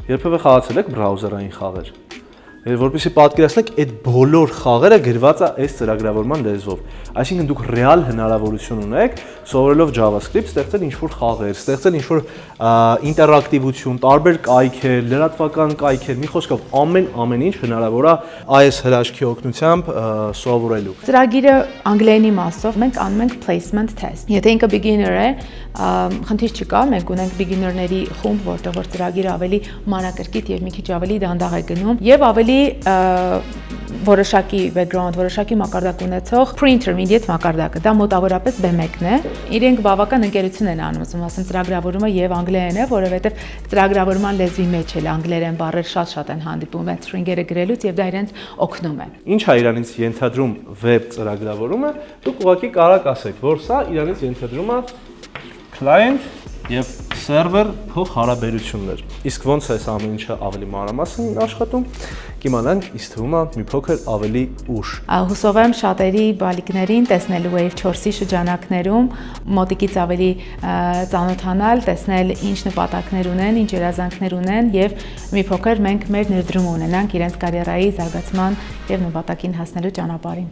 Երբևէ խաղացել եք բրաուզերային խաղեր։ Որպեսզի պատկերացնեք, այդ բոլոր խաղերը գրված է այս ծրագրավորման լեզվով։ Այսինքն դուք ռեալ հնարավորություն ունեք սովորելով JavaScript ստեղծել ինչ-որ խաղեր, ստեղծել ինչ-որ ինտերակտիվություն, տարբեր կայքեր, լրատվական կայքեր, մի խոսքով ամեն ինչ հնարավոր է այս հրաշքի օգնությամբ սովորելու։ Ծրագիրը անգլերենի մասով մենք անում ենք placement test։ Եթե ինքը beginner է, խնդիր չկա, մենք ունենք beginner-ների խումբ, որտեղ որ ծրագիրը ավելի մանրակրկիտ եւ մի քիչ ավելի դանդաղ է գնում եւ ավելի որոշակի background, որոշակի մակարդակ ունեցող pre-intermediate մակարդակը, դա մոտավորապես B1-ն է։ Իրենք բավական ընկերություն են անում, ասեմ ծրագրավորումը եւ անգլերեն է, որովհետեւ ծրագրավորման լեզվի մեջ էլ անգլերեն բառեր շատ են հանդիպում այդ string-երը գրելուց եւ դա իրենց օգնում է։ Ինչ է իրանից ենթադրում web ծրագրավորումը, դուք ուղղակի կարող ասեք, որ սա իրանից ենթադրում է client եւ server փոխհարաբերություններ։ Իսկ ոնց է այս ամեն ինչը ավելի մանրամասն աշխատում, կիմանանք, ինձ թվում է մի փոքր ավելի ուշ։ Հուսով եմ շատերի բալիկներին տեսնելու Wave 4-ի շրջանակներում մոտիկից ավելի ծանոթանալ, տեսնել ինչ նպատակներ ունեն, ինչ երազանքներ ունեն եւ մի փոքր մենք մեր ներդրում ունենանք իրենց կարիերայի զարգացման եւ նպատակին հասնելու ճանապարհին։